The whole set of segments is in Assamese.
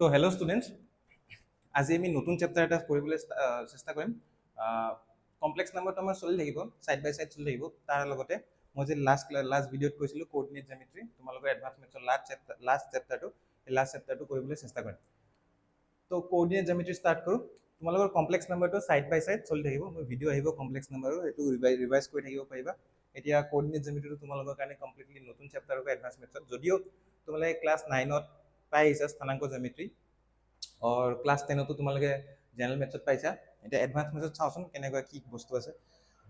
So hello students, আজি আমি নতুন চেপ্টাৰ এটা কৰিবলৈ চেষ্টা কৰিম। কমপ্লেক্স নাম্বাৰটো আমাৰ চলি থাকিব, সাইড বাই সাইড চলি থাকিব। তাৰ লগতে মই যে লাষ্ট ভিডিঅ'ত কৈছিলোঁ কোঅৰ্ডিনেট জিঅ'মেট্ৰি, তোমালোকৰ এডভান্স মেথছৰ লাষ্ট চেপ্টাৰটো কৰিবলৈ চেষ্টা কৰিম। তো কোঅৰ্ডিনেট জিঅ'মেট্ৰি ষ্টাৰ্ট কৰোঁ। তোমালোকৰ কমপ্লেক্স নাম্বাৰটো সাইড বাই সাইড চলি থাকিব। মোৰ ভিডিঅ' আহিব কমপ্লেক্স নাম্বাৰো, এইটো ৰিভাইজ কৰি থাকিব পাৰিবা। এতিয়া কোঅৰ্ডিনেট জিঅ'মেট্ৰিটো তোমালোকৰ কাৰণে কমপ্লিটলি নতুন চেপ্টাৰ হ'ব এডভান্স মেথছত। যদিও তোমালোকে ক্লাছ 9ত পাই আহিছা স্থানাংক জিঅ'মেট্ৰি, और क्लास 10 तो तुम्हारे जनरल मेथड पाइছা। এটা এডভান্স মেথড চাওচোন কেনেকুৱা কি বস্তু আছে।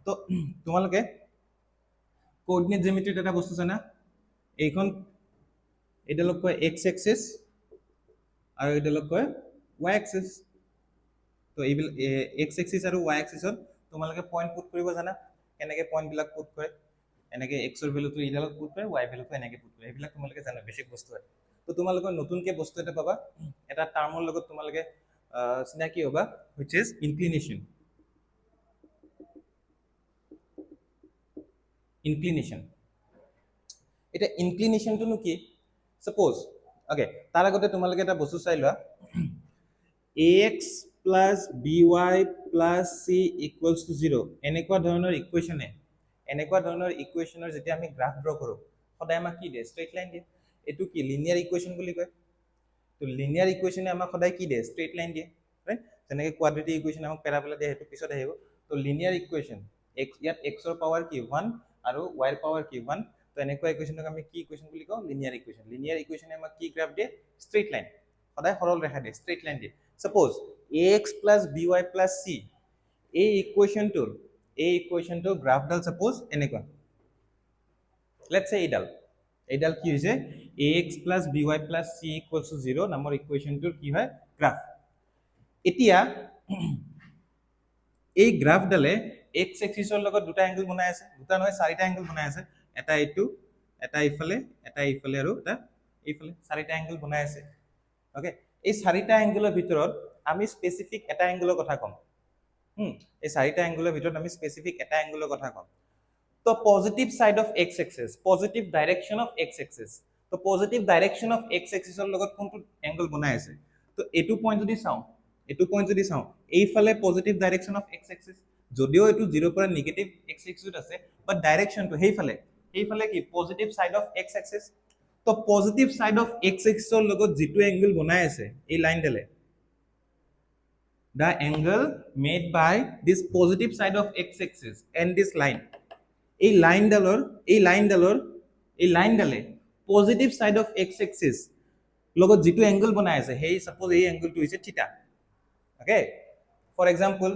তো তোমালোকে কোঅৰ্ডিনেট জিঅ'মেট্ৰিত এটা বস্তু জানা, এইখন এডালক কয় এক্স এক্সিস আৰু এডালক কয় ওয়াই এক্সিস। তো এইবিলাক এক্স এক্সিস আৰু ওয়াই এক্সিসত তোমালোকে পইণ্ট পুট কৰিব জানা, কেনেকৈ পইণ্টবিলাক পুট কৰে, এনেকৈ এক্সৰ ভেলুটো এইডালত পুট কৰে, ওয়াই ভেলুটো এনেকৈ পুট কৰে, এইবিলাক তোমালোকে জানা, বেছিক বস্তু হয়। তো তোমালোকৰ নতুনকৈ বস্তু এটা পাবা, এটা টাৰ্মৰ লগত তোমালোকে চিনাকি হ'বা, হুইচ ইজ ইনক্লিনেশ্যন। এতিয়া ইনক্লিনেশ্যনটোনো কি? সাপোজ অ'কে, তাৰ আগতে তোমালোকে এটা বস্তু চাই লোৱা, ax plus by plus c equals to 0 এনেকুৱা ধৰণৰ ইকুৱেশ্যনৰ যেতিয়া আমি গ্ৰাফ ড্ৰ কৰোঁ, সদায় আমাক কি দিয়ে? ষ্ট্ৰেইট লাইন দিয়ে। এইটো কি লিনিয়াৰ ইকুৱেশ্যন বুলি কয়। তো লিনিয়াৰ ইকুৱেশ্যনে আমাক সদায় কি দিয়ে? ষ্ট্ৰেইট লাইন দিয়ে, ৰাইট? যেনেকৈ কোৱাড্ৰেটিক ইকুৱেশ্যন আমাক পেৰাবোলা দিয়ে, সেইটো পিছত আহিব। তো লিনিয়াৰ ইকুৱেশ্যন, ইয়াত এক্সৰ পাৱাৰ কি 1 আৰু ৱাইৰ পাৱাৰ কি 1। তো এনেকুৱা ইকুৱেশ্যনক আমি কি ইকুৱেশ্যন বুলি কওঁ? Linear equation. লিনিয়াৰ ইকুৱেশ্যনে আমাক কি গ্ৰাফ দিয়ে? ষ্ট্ৰেইট লাইন, সদায় সৰল ৰেখা দিয়ে, ষ্ট্ৰেইট লাইন দিয়ে। Suppose ax plus by plus c, এই ইকুৱেশ্যনটোৰ গ্ৰাফডাল সাপোজ এনেকুৱা, লেটছ সে এইডাল কি হৈছে? ax plus by plus c equals to 0 নামৰ ইকুৱেশ্যনটোৰ কি হয়? গ্ৰাফ। এতিয়া এই গ্ৰাফডালে এক্স এক্সিছৰ লগত দুটা এংগল বনাই আছে, দুটা নহয় চাৰিটা এংগল বনাই আছে। এটা এইটো, এটা এইফালে, এটা এইফালে আৰু এটা এইফালে, চাৰিটা এংগল বনাই আছে। অ'কে, এই চাৰিটা এংগলৰ ভিতৰত আমি স্পেচিফিক এটা এংগলৰ কথা ক'ম। এই চাৰিটা এংগলৰ ভিতৰত আমি স্পেচিফিক এটা এংগলৰ কথা ক'ম। তো positive side of x axis, positive direction of x axis, তো পজিটিভ ডাইৰেকশ্যন অফ এক্স এক্সিসৰ লগত কোনটো এংগল বনাই আছে? তো এইটো পইণ্ট যদি চাওঁ, এইফালে positive direction of x axis, যদিও এইটো 0 পৰা নিগেটিভ এক্স এক্সিছত আছে, বাট ডাইৰেকশ্যনটো সেইফালে কি? Positive side of x axis. তো পজিটিভ সাইড অফ এক্স এক্সিসৰ লগত যিটো এংগল বনাই আছে এই লাইনডালে, the angle made by this positive side of x axis and this line, এই লাইনডালে positive side of x axis লগত যিটো এংগল বনাই আছে, সেই সাপোজ এই এংগলটো হৈছে থিটা। অ'কে, ফৰ এক্সাম্পল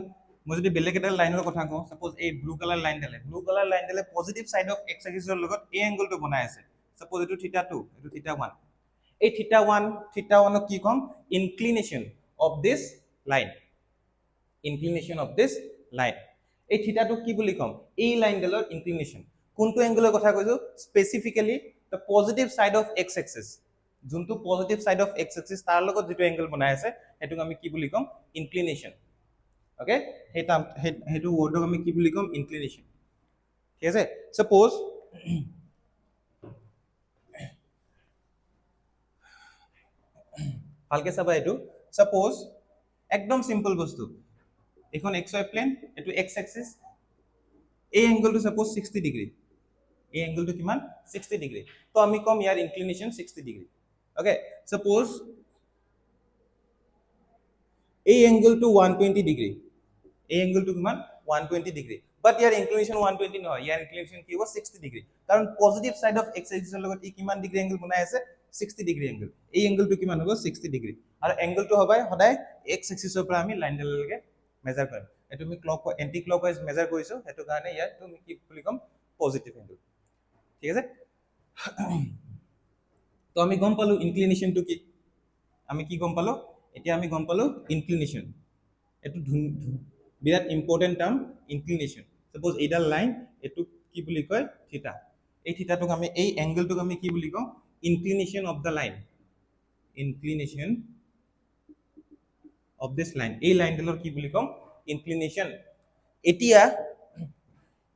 মই যদি বেলেগ এটা লাইনৰ কথা কওঁ, সাপোজ এই ব্লু কালাৰ লাইনডালে পজিটিভ সাইড অফ এক্স এক্সিসৰ লগত এই এংগলটো বনাই আছে। সাপোজ এইটো থিটা 2, এইটো থিটা 1। এই থিটা 1ক কি ক'ম? ইনক্লিনেশ্যন অফ দিস লাইন। এই থিটাটোক কি বুলি ক'ম? এই লাইনডালৰ ইনক্লিনেশ্যন। কোনটো এংগলৰ কথা কৈছো? Specifically the positive side of x axis, যোনটো positive side of x axis তাৰ লগত যিটো এংগল বনাই আছে, সেইটোক আমি কি বুলি ক'ম? ইনক্লিনেশ্যন। অ'কে, সেইটো ৱৰ্ডক আমি কি বুলি ক'ম? ইনক্লিনেশ্যন। ঠিক আছে, সাপোজ ভালকে চাবা, এইটো সাপোজ একদম সিম্পল বস্তু, এখন এক্সৱাই প্লেন, এইটো এক্স এক্সিস, এই এংগলটো সাপোজ 60 ডিগ্ৰী, এই এংগলটো কিমান? 60 ডিগ্ৰী। তো আমি কম ইয়াৰ ইনক্লিনেশ্যন 60 ডিগ্ৰী। অ'কে, সাপোজ এই এংগলটো 120 ডিগ্ৰী, এই এংগলটো কিমান? 120 ডিগ্ৰী। বাট ইয়াৰ ইনক্লিনেশ্যন 120 নহয়, ইয়াৰ ইনক্লিনেশ্যন কি হ'ব? 60 ডিগ্ৰী। কাৰণ পজিটিভ সাইড অফ এক্স এক্সিসৰ লগত ই কিমান ডিগ্ৰী এংগল বনাই আছে? 60 ডিগ্ৰী এংগল। এই এংগলটো কিমান হ'ব? 60 ডিগ্ৰী। আৰু এংগলটো হ'ব সদায় এক্স এক্সিসৰ পৰা আমি লাইনডাললৈকে মেজাৰ কৰিম। এইটো আমি এন্টি ক্লকৱাইজ মেজাৰ কৰিছো, সেইটো কাৰণে ইয়াত তুমি কি বুলি ক'ম? Positive angle. ঠিক আছে, তো আমি গম পালো ইনক্লিনেশ্যনটো কি। আমি কি গম পালো? এতিয়া আমি গম পালো ইনক্লিনেশ্যন। এইটো বিৰাট ইম্পৰ্টেণ্ট টাৰ্ম, ইনক্লিনেশ্যন। সাপোজ এইডাল লাইন, এইটো কি বুলি কয়? থিটা। এই থিটাটোক আমি, এই এংগলটোক আমি কি বুলি কওঁ? Inclination of the line. Inclination of this line, এই লাইনডালৰ কি বুলি কম? ইনক্লিনেশ্যন। এতিয়া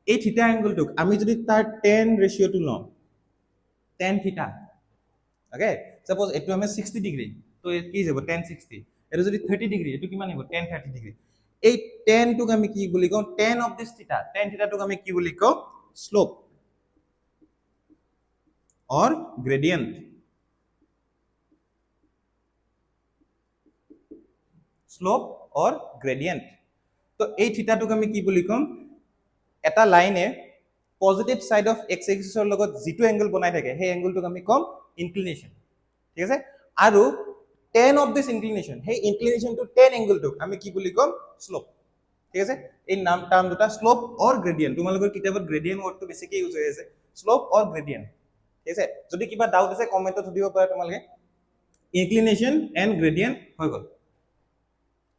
এই থিটা এংগলটোক আমি যদি তাৰ tan ৰেচিঅ'টো লওঁ, tan থিটা, অ'কে, সাপোজ এইটো আমি 60 ডিগ্ৰী, তো কি যাব tan 60 এটা যদি 30 ডিগ্ৰী এটো কিমান হ'ব tan 30 ডিগ্ৰী এই tan টোক আমি কি বুলি কওঁ tan of this theta tan theta টোক আমি কি বুলি কওঁ slope or gradient slope or gradient তো এই থিটা টোক আমি কি বুলি কম এটা লাইনে পজিটিভ সাইড অফ x এক্সিসৰ লগত যেটো এংগল বনাই থাকে সেই এংগলটোক আমি কম ইনক্লিনেশন ঠিক আছে আৰু tan of this inclination hey inclination to tan angle টোক আমি কি বুলি কম slope ঠিক আছে এই নাম টার্ম দুটা slope or gradient তোমালোকৰ কিতাপত gradient ওয়ার্ডটো বেছিকৈ ইউজ হৈ আছে slope or gradient ঠিক আছে যদি কিবা ডাউট আছে কমেন্টত সুধিব পাৰা তোমালোকে inclination and gradient হৈ গল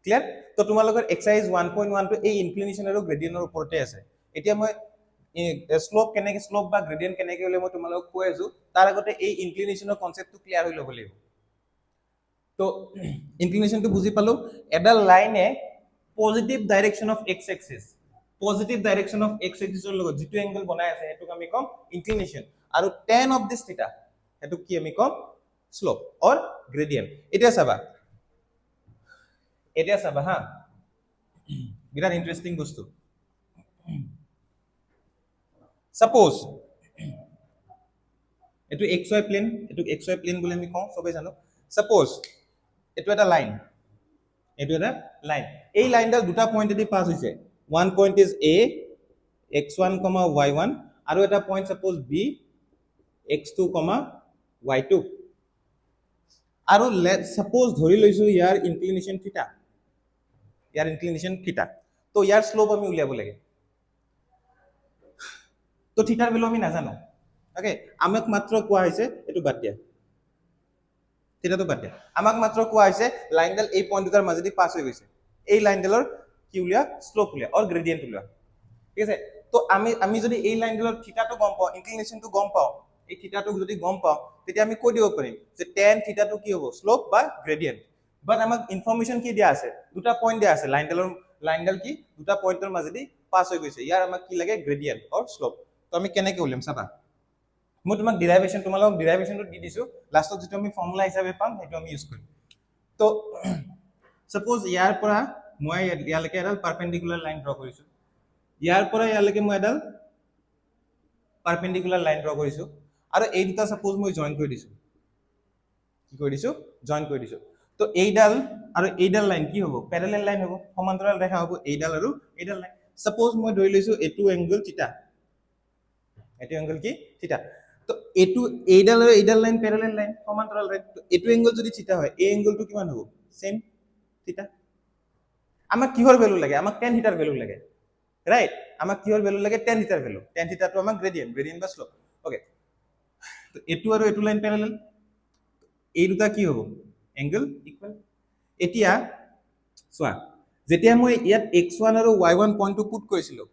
ক্লিয়াৰ তো তোমালোকৰ এক্সাৰসাইজ 1.1 টো এই ইনক্লিনেশন আৰু গ্ৰেডিয়েন্টৰ ওপৰতে আছে এতিয়া মই স্লোপ কেনেকৈ স্লোপ বা গ্ৰেডিয়েন্ট কেনেকৈ হলে মই তোমালোকক কৈ আছো তাৰ আগতে এই ইনক্লিনেশনৰ কনসেপ্টটো ক্লিয়াৰ হৈ ল'ব লাগিব তো ইনক্লিনেশনটো বুজি পালো এডাল লাইনে positive direction of x axis positive direction of x এক্সিসৰ লগত যেটো এংগল বনাই আছে হেতুক আমি কম ইনক্লিনেশন আৰু tan অফ দিস থিটা হেতুক কি আমি কম স্লোপ অৰ গ্ৰেডিয়েন্ট এটা চাবা হা বিৰাট ইন্টারেস্টিং বস্তু সাপোজ এটো xy প্লেন এটো xy প্লেন বুলি আমি কওঁ সবে জানো সাপোজ এটো এটা লাইন এই লাইনডাল দুটা পয়েন্টেদি পাস হৈছে one point is a x1, y1 আৰু এটা point suppose b x2, y2 আৰু সাপোজ ধৰি লৈছো ইয়াৰ ইনক্লিনেশন থিটা তো ইয়াৰ স্লোপ আমি উলিয়াব লাগে তো থিটাৰ ভ্যালু আমি নাজানো ওকে আমাক মাত্ৰ কোৱা হৈছে এটো বাদ দিয়া থিটাটো বাদ দিয়া আমাক মাত্ৰ কোৱা হৈছে লাইনডাল এই পয়েন্ট দুটাৰ মাজেদি পাস হৈ গৈছে এই লাইনডালৰ কি উলিয়া স্লোপ উলিয়া অৰ গ্ৰেডিয়েন্ট উলিয়া ঠিক আছে তো আমি যদি এই লাইনডালৰ থিটাটো গম পাও ইনক্লিনেশনটো গম পাও এই থিটাটো যদি গম পাও তেতিয়া আমি কৈ দিব পাৰিম যে tan থিটাটো কি হ'ব স্লোপ বা গ্রেডিয়েন্ট বাট আমাক ইনফরমেশন কি দিয়া আছে দুটা পয়েন্ট দিয়া আছে লাইনডাল কি দুটা পয়েন্টৰ মাজেদি পাস হৈ গৈছে ইয়াৰ আমাক কি লাগে গ্ৰেডিয়েন্ট অৰ স্লোপ তো আমি কেনেকৈ উলিয়াম চাবা মই তোমাক তোমালোকক ডিৰাইভেশনটো দি দিছো লাষ্টত যেটো আমি ফৰ্মুলা হিচাপে পাম হেতু আমি ইউজ কৰিম তো সাপোজ ইয়াৰ পৰা মই ইয়ালৈকে এডাল পাৰপেন্ডিকুলাৰ লাইন ড্ৰ কৰিছো ইয়াৰ পৰা ইয়ালৈকে মই এডাল পাৰপেন্ডিকুলাৰ লাইন ড্ৰ কৰিছো আৰু এই দুটা সাপোজ মই জয়েন কৰি দিছো কি কৰি দিছো জয়েন কৰি দিছো তো এইডাল আৰু এইডাল লাইন কি হ'ব প্যাৰালাল লাইন হ'ব সমান্তৰাল ৰেখা হ'ব এইডাল আৰু এইডাল লাইন সাপোজ মই ধৰি লৈছো এটো এংগল থিটা এটো এংগল কি থিটা তো এটো এইডাল আৰু এইডাল লাইন প্যাৰালাল লাইন সমান্তৰাল লাইন তো এটো এংগল যদি থিটা হয় এই এংগলটো কিমান হ'ব সেম থিটা আমাক কিহৰ ভ্যালু লাগে আমাক tan থিটাৰ ভ্যালু লাগে ৰাইট আমাক কিহৰ ভ্যালু লাগে tan থিটাৰ ভ্যালু tan থিটাটো আমাক গ্ৰেডিয়েন্ট বা স্লোপ ওকে তো এটো আৰু এটো লাইন প্যারালাল এই দুটা কি হ'ব এংগল ইকুয়াল এতিয়া সোয়া যেতিয়া মই ইয়াত x1 আৰু y1 পয়েন্টটো পুট কৰিছিলো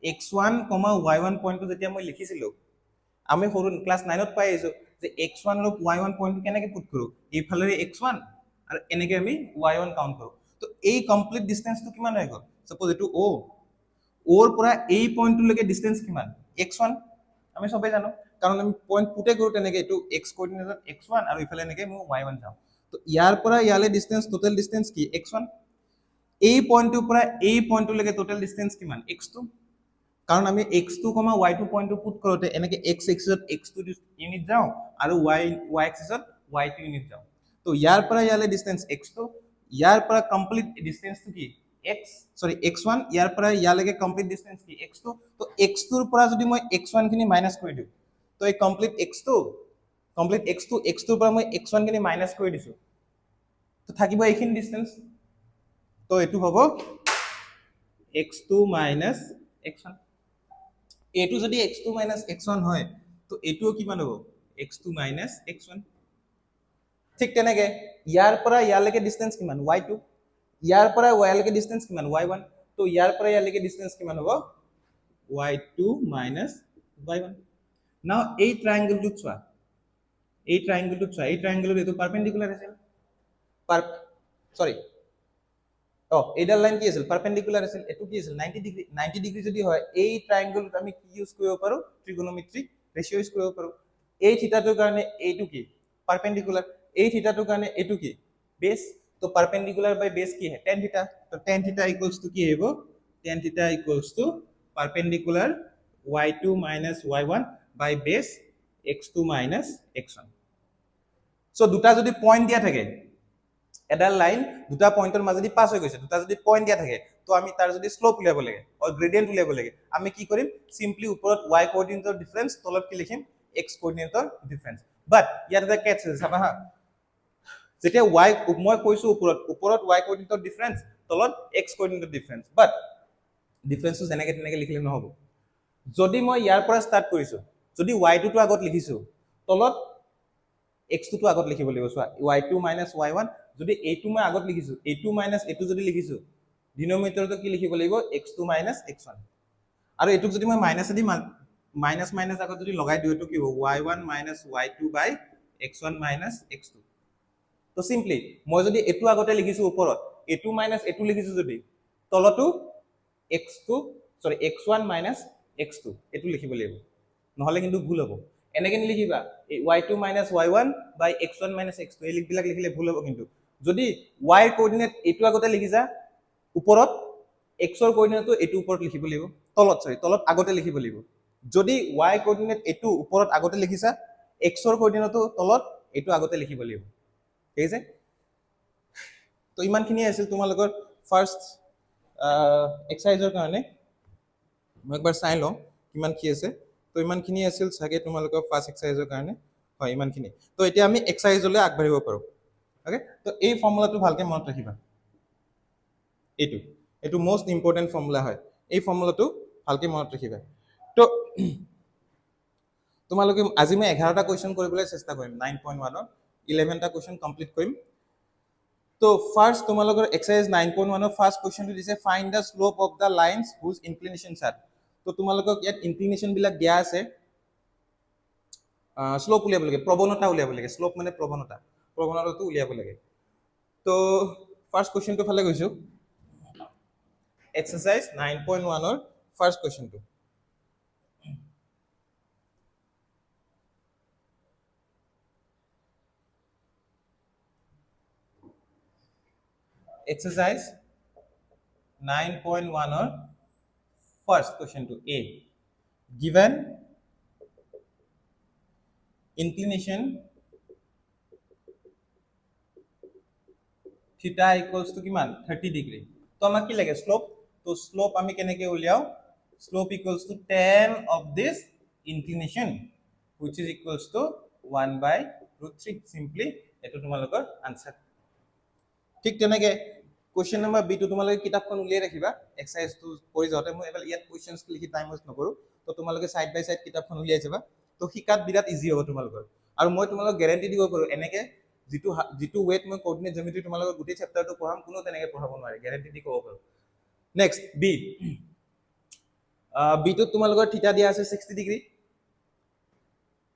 x1, y1 পয়েন্টটো যেতিয়া মই লিখিছিলো আমি সৰু ক্লাস 9 ত পাই আইছো যে x1 আৰু y1 পয়েন্টটো কেনেকৈ পুট কৰো এইফালে x1 আৰু এনেকৈ আমি y1 কাউন্ট কৰো তো এই কমপ্লিট ডিসটেন্সটো কিমান হৈ গল সাপোজ এটো o ওৰ পৰা এই পয়েন্টটোলৈকে ডিসটেন্স কিমান x1 আমি সবে জানো কাৰণ আমি পয়েন্ট পুটে কৰো তেনেকৈ এটো x কোঅৰ্ডিনেটত x1 আৰু ইফালে এনেকৈ মই y1 যাও তো ইয়াৰ পৰা ইয়ালে ডিসটেন্স টোটাল ডিসটেন্স কি x1 এই পয়েন্টটোৰ পৰা এই পয়েন্টটোলৈকে টোটাল ডিসটেন্স কিমান x2 কাৰণ আমি x2, y2 পয়েন্টটো পুট কৰোতে এনেকৈ x এক্সিসত x2 ইউনিট যাও আৰু y এক্সিসত y2 ইউনিট যাও তো ইয়াৰ পৰা ইয়ালে ডিসটেন্স x2 ইয়াৰ পৰা কমপ্লিট ডিসটেন্সটো কি x1 ইয়াৰ পৰা ইয়ালৈকে কমপ্লিট ডিসটেন্স কি x2 তো x2 ৰ পৰা যদি মই x1 খিনি মাইনাস কৰি দিও তো এই কমপ্লিট x2 x2 ৰ পৰা মই x1 খিনি মাইনাস কৰি দিছো তো থাকিব এইখিনি ডিসটেন্স তো এটো হ'ব x2 minus x1 এটো যদি x2 minus x1 হয় তো এটোও কিমান হ'ব x2 minus x1 ঠিক তেনেকে ইয়াৰ পৰা ইয়ালৈকে ডিসটেন্স কিমান y2 ইয়াৰ পৰা y লৈকে ডিসটেন্স কিমান y1 তো ইয়াৰ পৰা ইয়ালৈকে ডিসটেন্স কিমান হ'ব y2 minus y1 নাও এই ট্ৰায়াঙ্গলটো চোৱা এই ট্ৰায়াঙ্গলৰ এটো পারপেন্ডিকুলার আছিল সরি এইডাল লাইন কি আছিল পারপেন্ডিকুলার আছিল এটো কি আছিল 90 ডিগ্রি যদি হয় এই ট্রায়াঙ্গলত আমি কি ইউজ কৰিব পাৰো ট্ৰিগোনোমেট্ৰিক ৰেশিও ইউজ কৰিব পাৰো এই থিটাটোৰ কাৰণে এইটো কি পাৰপেন্ডিকুলাৰ এই থিটাটোৰ কাৰণে এইটো কি বেছ তো পাৰপেণ্ডিকুলাৰ বাই বেছ কি হয় tan থিটা তো tan থিটা ইকুৱেলছ টু কি আহিব tan থিটা equals to perpendicular y2 minus y1 by base x2 minus x1 so দুটা যদি পয়েন্ট দিয়া থাকে এডাল লাইন দুটা পয়েন্টৰ মাজেদি পাস হৈ গৈছে দুটা যদি পয়েন্ট দিয়া থাকে তো আমি তাৰ যদি স্লোপ উলিয়াব লাগে অৰ গ্ৰেডিয়েন্ট উলিয়াব লাগে আমি কি কৰিম সিম্পলি ওপৰত y কোঅৰ্ডিনেটৰ ডিফাৰেন্স তলত কি লিখিম x কোঅৰ্ডিনেটৰ ডিফাৰেন্স বাট ইয়াত এটা কেটছ আছে চাবা হা যেতিয়া y মই কৈছো ওপৰত y কোঅৰ্ডিনেটৰ ডিফাৰেন্স তলত x কোঅৰ্ডিনেটৰ ডিফাৰেন্স বাট ডিফাৰেন্সটো যেনেকে তেনেকে লিখিলে নহব যদি মই ইয়াৰ পৰা ষ্টাৰ্ট কৰিছো যদি y2 টো আগত লিখিছো তলত x2 টো আগত লিখিব লাগিব চোৱা y2 y1 যদি a2 মই আগত লিখিছো a2 a2 যদি লিখিছো ডিনোমিনেটৰটো কি লিখিব লাগিব x2 x1 আৰু এটুক যদি মই মাইনাস দি মাইনাস মাইনাস আগত যদি লগাই দিও এটো কি হ'ব y1 y2 x1 x2 তো সিম্পলি মই যদি এটু আগতে লিখিছো ওপৰত a2 a2 লিখিছো যদি তলতো x2 সৰি x1 x2 এটু লিখিব লাগিব নহলে কিন্তু ভুল হ'ব এনেকে নিলিখিবা y2 y1 x1 x2 এই লিখবিলাক লিখিলে ভুল হ'ব কিন্তু যদি y কোঅৰ্ডিনেট এটু আগতে লিখিছা ওপৰত x ৰ কোঅৰ্ডিনেটটো এটু ওপৰত লিখিব লাগিব তলত আগতে লিখিব লাগিব যদি y কোঅৰ্ডিনেট এটু ওপৰত আগতে লিখিছা x ৰ কোঅৰ্ডিনেটটো তলত এটু আগতে লিখিব লাগিব ঠিক আছে তো ইমানখিনি আছিল তোমালোকৰ ফাৰ্স্ট এক্সাৰসাইজৰ কাৰণে মই একবাৰ চাই লওঁ কিমান কি আছে তো ইমানখিনি আছিল চাগে তোমালোকৰ ফাৰ্স্ট এক্সাৰসাইজৰ কাৰণে হয় ইমানখিনি তো এতিয়া আমি এক্সাৰসাইজলৈ আগবাঢ়িব পাৰো ওকে তো এই ফৰ্মুলাটো ভালকে মনত ৰাখিবা এইটো মোস্ট ইম্পৰ্টেন্ট ফৰ্মুলা হয় এই ফৰ্মুলাটো ভালকে মনত ৰাখিবা তো তোমালোকে আজি মই 11টা কোৱেশ্চন কৰিবলৈ চেষ্টা কৰিম 9.1 ৰ 11টা কোৱেশ্চন কমপ্লিট কৰিম তো ফাৰ্স্ট তোমালোকৰ এক্সাৰসাইজ 9.1 ৰ ফাৰ্স্ট কোৱেশ্চনটো দিছে find da slope of the lines হুজ ইনক্লিনেশনস আৰ তো তোমালোকক ইয়াত ইনক্লিনেশন বিলাক দিয়া আছে স্লোপ উলিয়াব লাগে প্ৰৱণতা উলিয়াব লাগে স্লোপ মানে প্ৰৱণতাটো উলিয়াব লাগে তো ফাৰ্স্ট কোৱেশ্চনটো ফালে গৈছো exercise 9.1 or first question to exercise 9.1 or first question to A given inclination theta equals to kiman 30 degree to amak ki lage slope तो स्लोप আমি কেনেকে উলিয়াও slope equals to tan of this inclination which is equals to 1/√3 simply এটো তোমালোকৰ আনসাৰ ঠিক তেনেকে কোশ্চেন নম্বৰ বি টো তোমালোকে কিতাপখন উলিয়াই ৰাখিবা এক্সাৰসাইজ টো কৰি যাওতে মই এবাৰ ইয়াত কোশ্চেনস লিখি টাইম ওয়েষ্ট নকৰো তো তোমালোকে সাইড বাই সাইড কিতাপখন উলিয়াই যাবা তো শিকাত বিৰাট ইজি হ'ব তোমালোকৰ আৰু মই তোমালোকক গ্যাৰান্টি দিব পাৰো এনেকে যিটো ওয়েট মই কোঅৰ্ডিনেট জ্যামিতি তোমালোকৰ গোটেই চেপ্টাৰটো পঢ়াম কোনো তেনেকে পঢ়াব নোৱাৰে গ্যাৰান্টি দি ক'ব পাৰো Next, B. B to তোমালোকৰ থিটা দিয়া আছে 60 ডিগ্ৰী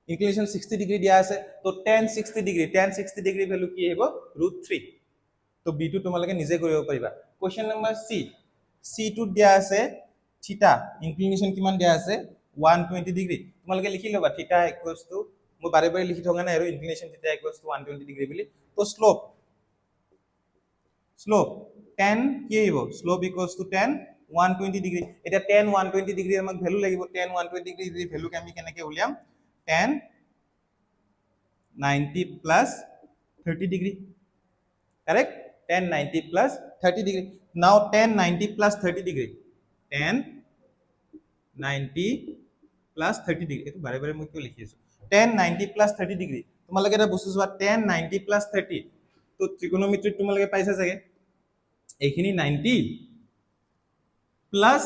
ইনক্লিনেশন 60 ডিগ্ৰী দিয়া আছে তো tan 60 ডিগ্ৰী ভ্যালু কি আহিব √3 তো B to তোমালোকে নিজে কৰিব পাৰিবা কোশ্চেন নম্বৰ C to দিয়া আছে থিটা ইনক্লিনেশন কিমান দিয়া আছে 120 ডিগ্ৰী তোমালোকে লিখি লবা থিটা ইকুৱেলস টু মই বাৰে বাৰে লিখি থকা নাই আৰু ইনক্লিনেশন থিটা ইকুৱেলস টু 120 ডিগ্ৰী বুলি তো স্লোপ tan কি আহিব slope equals to tan 120 degree এটা tan 120 ডিগ্ৰী আমাক ভ্যালু লাগিব tan 120 ডিগ্ৰী ভ্যালু কে আমি কেনেকে উলিয়াম tan 90 plus 30 degree correct tan 90 plus 30 degree now tan 90 plus 30 degree tan 90 plus 30 degree এটো বাৰে বাৰে মই কিয় লিখি আছো tan 90 plus 30 ডিগ্ৰী তোমালোকে এটা বস্তু চোৱা tan 90 plus 30 তো ত্ৰিকোণমিতি তোমালোকে পাইছা চাগে এইখিনি 90 প্লাস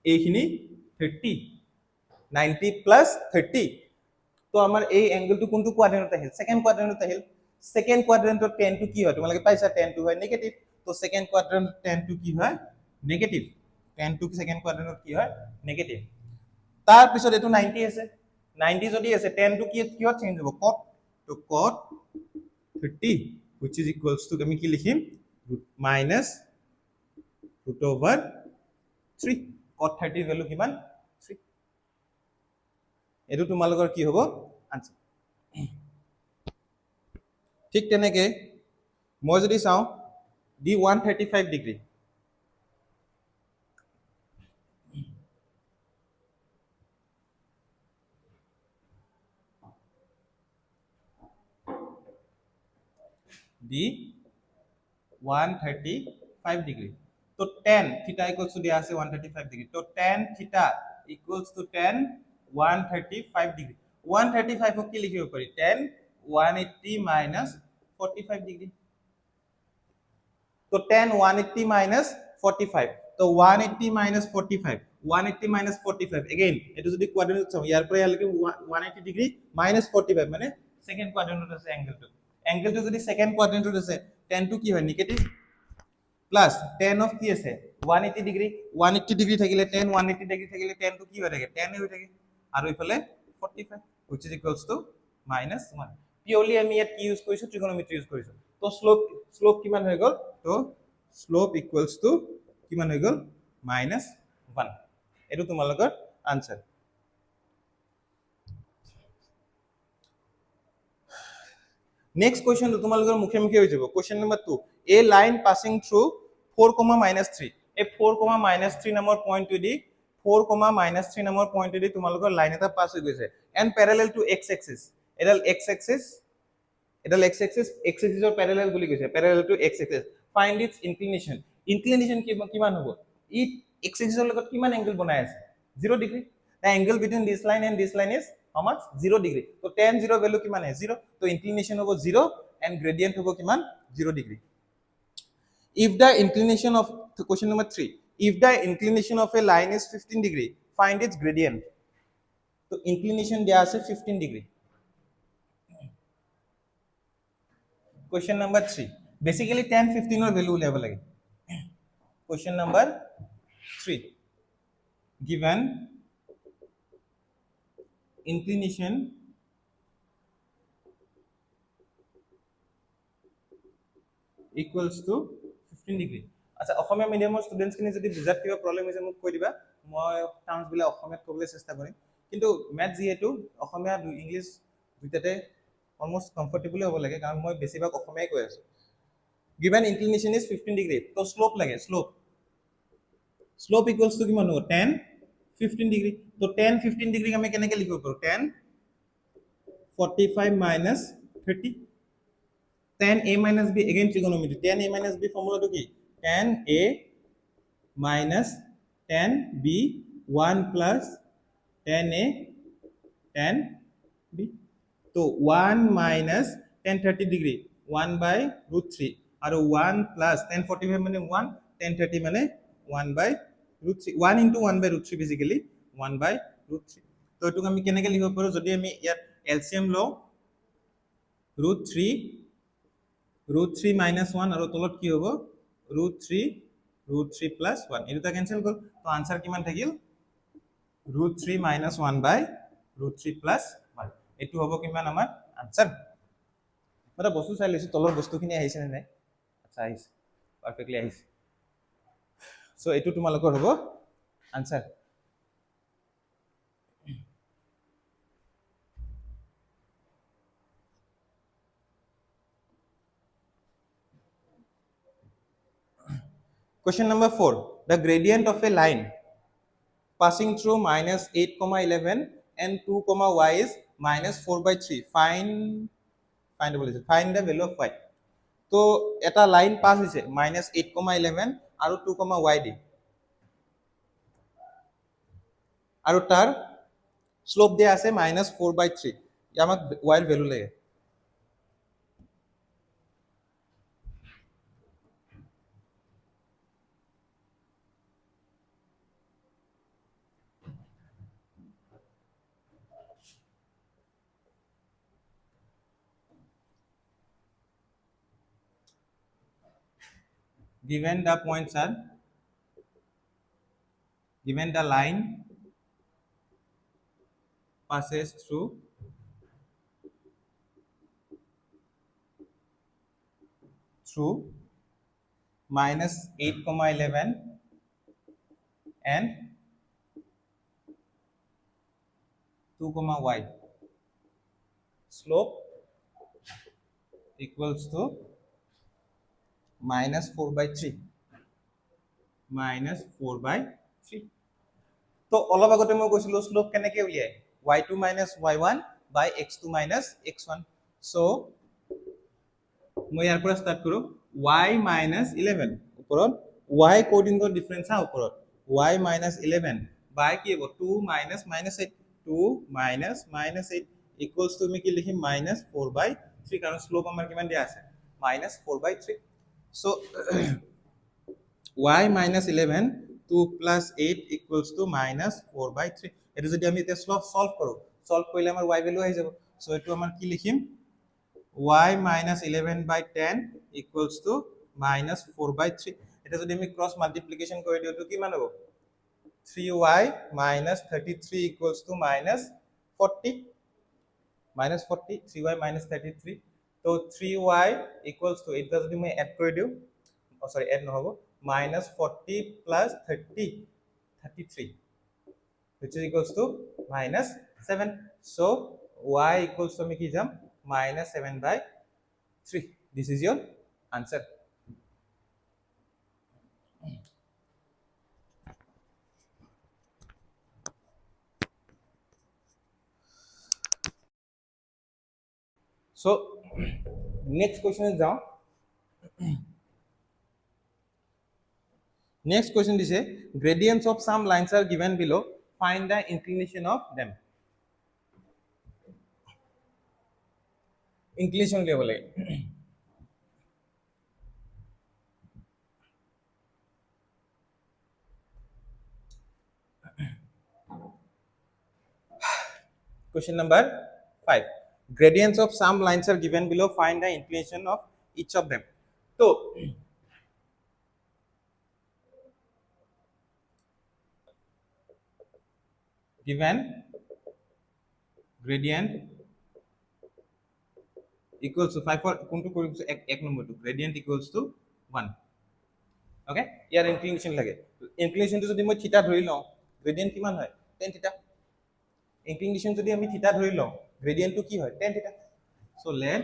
এইখিনি 30 90 প্লাস 30 তো আমাৰ এই এংগলটো কোনটো কোয়াড্ৰেন্টত আহিল সেকেন্ড কোয়াড্ৰেন্টত আহিল সেকেন্ড কোয়াড্ৰেন্টত tan টো কি হয় তোমালোকে পাইছা tan টো হয় নেগেটিভ তো সেকেন্ড কোয়াড্ৰেন্টত tan টো কি হয় নেগেটিভ tan টো সেকেন্ড কোয়াড্ৰেন্টত কি হয় নেগেটিভ তাৰ পিছত এটো 90 আছে 90 যদি আছে tan টো কিহত চেঞ্জ হ'ব cot তো cot 30 which is equals to আমি কি লিখিম minus √3 cot 30 ভ্যালু কিমান 3 এটো তোমালোকৰ কি হ'ব আনসাৰ ঠিক তেনেকে মই যদি চাওঁ ডি 135 ডিগ্ৰী, ডি 135 ডিগ্ৰী, তো tan থিটা ইকুয়ালস টু দিয়া আছে 135 ডিগ্ৰী, তো tan থিটা ইকুয়ালস টু tan 135 ডিগ্ৰী। 135 ক কি লিখিব পাৰি, tan 180 মাইনাস 45 ডিগ্ৰী। तो tan 180 minus 45, तो 180 minus 45, 180 minus 45 again এটো যদি কোয়াড্রেন্ট চাও ইয়াৰ পৰা ইয়ালৈকে 180 ডিগ্ৰী minus 45 মানে সেকেন্ড কোয়াড্রেন্টত আছে এঙ্গেলটো যদি সেকেন্ড কোয়াড্রেন্টত আছে tan টো কি হয় নেগেটিভ প্লাস tan অফ কি আছে 180 ডিগ্ৰী, 180 ডিগ্ৰী থাকিলে tan 180 ডিগ্ৰী থাকিলে tan টো কি হৈ থাকে tan হৈ থাকে আৰু ইফালে 45 which is equals to -1। পিওৰলি আমি ইয়াত কি ইউজ কৰিছো ট্ৰিগোনোমেট্ৰি ইউজ কৰিছো। তো স্লোপ কিমান হৈ গল, তো স্লোপ ইকুয়ালস টু কিমান হৈ গল -1। এটো তোমালোকৰ আনসার। नेक्स्ट क्वेश्चन तो तुम्हारे मुखे मुखे हो जाबो। Question number 2, a line passing through 4,-3, A 4,-3 number point to the 4,-3 number point to the तुम्हारे लाइन এটা পাস হৈ গৈছে and parallel to x axis, এডাল x एक्सिस এর প্যারালাল বুলি কৈছে, parallel to x axis. Find its inclination, inclination কিমান হ'ব, ই x एक्सिस লগত কিমান এঙ্গেল বনাই আছে 0 degree. The angle between this line and this line is how much, 0 degree, तो tan 0 value किमान है 0, तो inclination होगा 0 and gradient होगा किमान 0 degree। If the inclination of, question number 3, if the inclination of a line is 15 degree, find its gradient। तो inclination दिया है 15 degree। Question number 3, basically tan 15 और value लेवल लगे। Question number 3, given inclination equals to 15 degree। আচ্ছা অসমীয়া মিডিয়ামৰ ষ্টুডেন্টস খিনি যদি বুজাত কিবা প্ৰবলেম হৈছে মোক কৈ দিবা, মই টাৰ্মছ বিলা অসমীয়াত ক'বলৈ চেষ্টা কৰিম। কিন্তু ম্যাথ যিহেতু অসমীয়া ইংলিশ দুইটাতে অলমোস্ট কমফৰ্টেবলি হ'ব লাগে কাৰণ মই বেছিভাগ অসমীয়াই কৈ আছো। given inclination is 15 degree, তো স্লোপ লাগে, স্লোপ ইকুয়ালস টু কিমান হ'ব tan 15 ডিগ্ৰী। তো tan 15 ডিগ্ৰী আমি কেনেকৈ লিখিব পাৰো, tan 45 minus 30, tan a minus b, again trigonometry, tan a minus b formula to ki tan a minus tan b 1 plus tan a tan b, तो 1 minus tan 30 degree 1 by root 3 और 1 plus tan 45 माने 1, tan 30 माने 1 by root 3, 1 into 1 by root 3 basically 1 by root 3। तो এটুক আমি কেনেকৈ লিখিব পাৰো, যদি আমি ইয়াত এলসিএম লও √3 minus 1 और तলত কি হ'ব √3 plus 1, এই দুটা ক্যান্সেল গল, তো आंसर কিমান থাকিল √3 minus 1 by √3 plus 1, এটু হ'ব কিমান আমাৰ आंसर। মানে বস্তু চাই লৈছো তলৰ বস্তুখিনি আহিছে নে নাই, আচ্ছা আহিছে, পাৰফেক্টলি আহিছে, সো এটু তোমালোকৰ হ'ব answer. Question number 4, the gradient of a line passing through -8,11 and 2, y is -4/3, find the value of y। তো এটা লাইন পাস হৈছে -8,11 আৰু 2, y দি, আৰু তাৰ স্লোপ দিয়া আছে -4/3, আমাক y এর ভ্যালু লাগে। Given the points are, given the line passes through -8,11 and 2, y, slope equals to -4/3 -4/3 তো অলপ আগতে মই কৈছিলো স্লোপ কেনেকে উলিয়াই y2 y1 by x2 x1 so মই ইয়াৰ পৰা স্টাৰ্ট কৰো y - 11 ওপৰত y কোঅৰ্ডিনেটৰ ডিফাৰেন্স হা ওপৰত y - 11 by কি হ'ব 2 -8 2 -8 equals to আমি কি লিখিম -4/3 কাৰণ স্লোপ আমাৰ কিমান দিয়া আছে -4/3 so y - 11 2 plus 8 equals to -4/3 এটো যদি আমি এতিয়া সলভ কৰো সলভ কৰিলে আমাৰ y ভ্যালু আহি যাব সো এটো আমাৰ কি লিখিম y - 11/10 equals to -4/3 এটা যদি আমি ক্রস মাল্টিপ্লিকেশন কৰি দিও তো কিমান হ'ব 3y - 33 equals to -40 3y - 33 তো 3y equals to এটা যদি মই এড কৰি দিও সরি এড নহব -40 plus 33 which is equals to -7 so y equals to আমি কি যাম -7/3 this is your answer so next question is down next question is gradients of some lines are given below find the inclination of them inclination level question number 5 gradients of some lines are given below find the inclination of each of them so given gradient equals to 5 for কোনটো কৰিম এক নম্বৰটো gradient equals to 1 okay year inclination লাগে inclination টো যদি মই থিটা ধৰি লওঁ gradient কিমান হয় tan থিটা inclination যদি আমি থিটা ধৰি লওঁ gradient টো কি হয় tan থিটা so let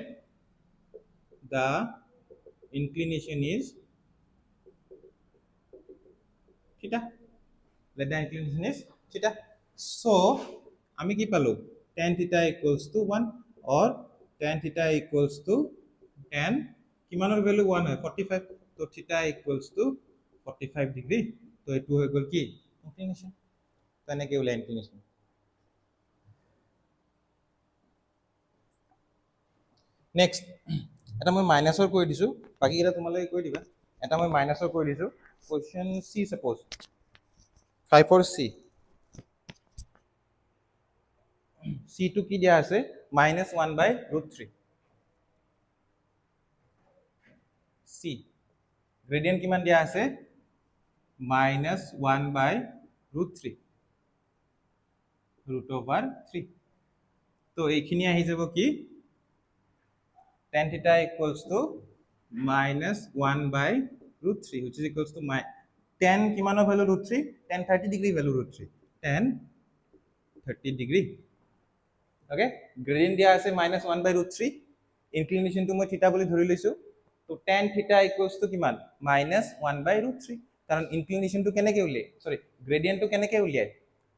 the inclination is theta let the inclination is theta so আমি কি পালো tan theta equals to 1 or tan theta equals to tan কিমানৰ ভ্যালু 1 হয় 45 তো theta equals to 45 ডিগ্ৰী তো এটো হৈ গল কি inclination কেনেকৈ উলাই inclination নেক্সট এটা মই মাইনাসৰ কৰি দিছো বাকি এটা তোমালোকে কৰি দিবা এটা মই মাইনাসৰ কৰি দিছো question C suppose 5 for c c টো কি দিয়া আছে -1/√3 c gradient কিমান দিয়া আছে -1/√3 √3 তো এইখিনি আহি যাব কি tan theta equals to -1/√3 which is equals to tan কিমানৰ value √3 tan 30 degree value √3 tan 30 degree okay gradient দিয়া আছে -1/√3 inclination টো মই থিটা বুলি ধৰি লৈছো তো tan theta equals to কিমান -1/√3 কাৰণ inclination টো কেনেকৈ উলিয়াই সৰি gradient টো কেনেকৈ উলিয়াই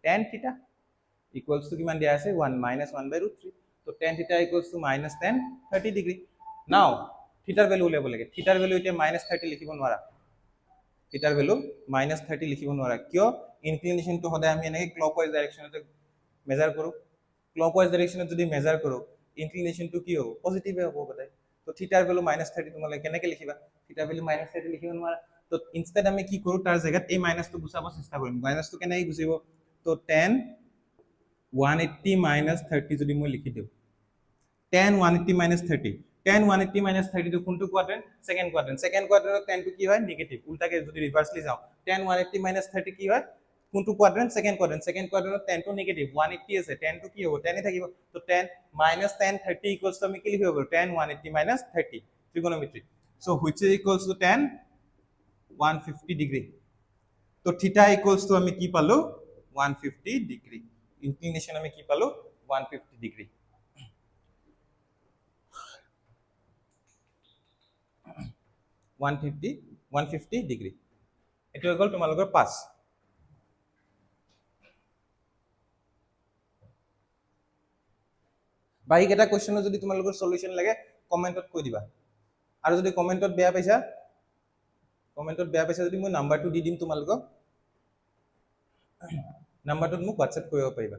tan theta equals to কিমান দিয়া আছে 1 -1/√3 তো tan theta equals to -tan 30 degree now থিটাৰ ভ্যালু উলিয়াব লাগে থিটাৰ ভ্যালু এতিয়া -30 লিখিব নোৱাৰা থিটাৰ ভ্যালু -30 লিখিব নোৱাৰা কিয় inclination টো সদায় আমি এনেকৈ ক্লকৱাইজ ডাইৰেকশনতে মেজাৰ কৰো ক্লকৱাইজ ডাইৰেকশনত যদি মেজাৰ কৰো inclination টো কি হ'ব পজিটিভ হ'ব সদায় তো থিটাৰ ভ্যালু -30 তোমালে কেনেকৈ লিখিবা থিটাৰ ভ্যালু -30 লিখিব নোৱাৰা তো ইনস্টেড আমি কি কৰো তাৰ জায়গাত এই মাইনাসটো গুছাব চেষ্টা কৰিম মাইনাসটো কেনেকৈ গুছিব তো tan 180 - 30 যদি মই লিখি দিওঁ tan 180 - 30 tan 180 - 30 টো কোনটো কোৱাড্ৰেন্ট সেকেন্ড কোৱাড্ৰেন্টত tan টো কি হয় নেগেটিভ উল্টাকে যদি ৰিভাৰ্সলি যাও tan 180 - 30 কি হয় কোনটো কোৱাড্ৰেন্ট সেকেন্ড কোৱাড্ৰেন্টত tan টো নেগেটিভ 180 আছে tan টো কি হ'ব tan এ থাকিব তো tan -tan 30 ইকুয়ালস টু আমি কি লিখিব পাৰো tan 180 - 30 trigonometry so which is equals to tan 150 degree তো থিটা ইকুয়ালস টু আমি কি পালো 150 ডিগ্ৰী inclination আমি কি পালো 150 ডিগ্ৰী 150 ডিগ্ৰী এইটো হৈ গ'ল তোমালোকৰ 5 বাকি কেইটা কোৱেশ্চনৰ যদি তোমালোকৰ সলিউশন লাগে কমেন্টত কৈ দিবা আৰু যদি কমেন্টত বেয়া পাইছা যদি মই নাম্বাৰটো দি দিম তোমালোকক নাম্বাৰটোত মোক WhatsApp কৰিব পাৰিবা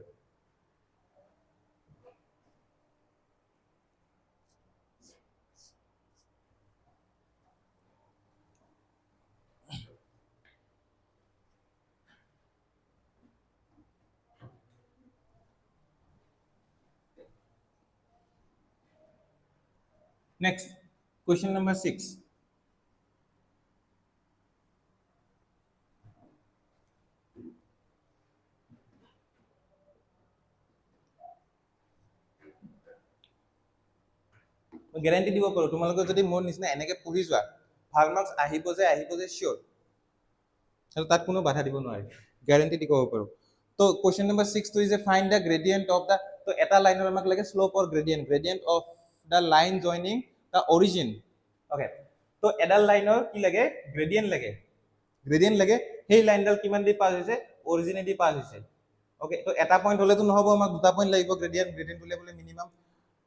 Next, question number 6. গ্যাৰান্টি দিব পাৰো তোমালোকে যদি মোৰ নিচিনা এনেকে পঢ়ি যোৱা ভাল মাৰ্কস আহিব যে শিওৰ আৰু তাত কোনো বাধা দিব নোৱাৰে গ্যাৰান্টি দিব পাৰো তো question number 6 to is a find the gradient of the তো এটা লাইনৰ আমাক লাগে slope or gradient of the line joining the origin okay তো এডাল লাইনৰ কি লাগে gradient লাগে সেই লাইনডাল কিমান দি পাস হৈছে অৰিজিনে দি পাস হৈছে ওকে তো এটা পয়েন্ট হলে তো নহব আমাক দুটা পয়েন্ট লাগিব gradient উলিয়াবলৈ মিনিমাম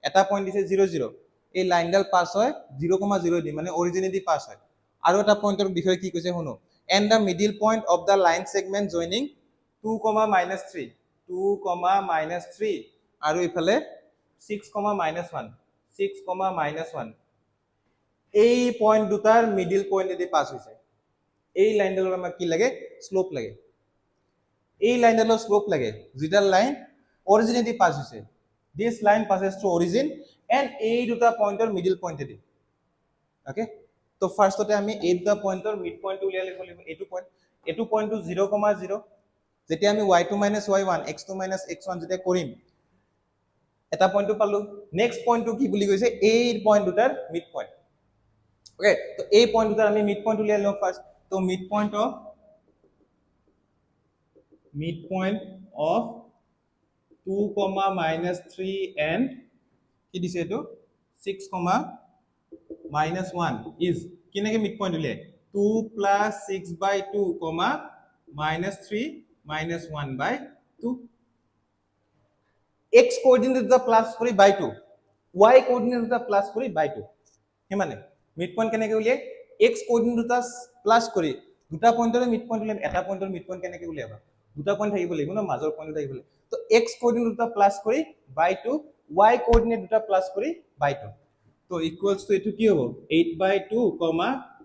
এটা পয়েন্ট দিছে 0 0 এই লাইনডাল পাস হয় 0,0 দি মানে অৰিজিনে দি পাস হয় আৰু এটা পয়েন্টৰ বিষয়ে কি কৈছে শুনো and the middle point of the line segment joining 2, -3 2, -3 আৰু ইফালে 6, -1 এই পয়েন্ট দুটাৰ মিডল পয়েন্ট দি পাস হৈছে এই লাইনডালৰ আমাক কি লাগে স্লোপ লাগে এই লাইনডালৰ স্লোপ লাগে যেটা লাইন অৰিজিনে দি পাস হৈছে this line passes through origin and এই দুটা পয়েন্টৰ মিডল পয়েন্ট দি ওকে তো ফাৰ্স্টতে আমি এই দুটা পয়েন্টৰ মিড পয়েন্ট উলিয়াই লিখিব লাগিব এটো পয়েন্টটো 0,0 যেতিয়া আমি y2 - y1 x2 - x1 যেতিয়া কৰিম এটা পয়েন্টটো পালো নেক্সট পয়েন্টটো কি বুলি কৈছে এই পয়েন্ট দুটাৰ মিড পয়েন্ট ওকে তো এই পয়েন্ট দুটাৰ আমি মিড পয়েন্ট উলিয়াই লওঁ ফার্স্ট তো মিড পয়েন্ট অফ 2, -3 and কি দিছে এটো 6, -1 is কিনেকে মিড পয়েন্ট উলিয়াই 2 + 6/2, -3 - 1/2 x কোঅর্ডিনেট দুটা প্লাস কৰি বাই 2 y কোঅৰ্ডিনেট দুটা প্লাস কৰি বাই 2 হেমানে মিড পয়েন্ট কেনেকে উলিয়াই x কোঅৰ্ডিনেট দুটা প্লাস কৰি দুটা পয়েন্টৰ মিড পয়েন্ট উলিয়াম এটা পয়েন্টৰ মিড পয়েন্ট কেনেকে উলিয়াবা দুটা পয়েন্ট থাকিব লাগিব না মাজৰ পয়েন্ট থাকিব লাগিব তো x কোঅৰ্ডিনেট দুটা প্লাস কৰি বাই 2 y কোঅৰ্ডিনেট দুটা প্লাস কৰি বাই 2 তো ইকুয়ালস টু এটো কি হ'ব 8/2,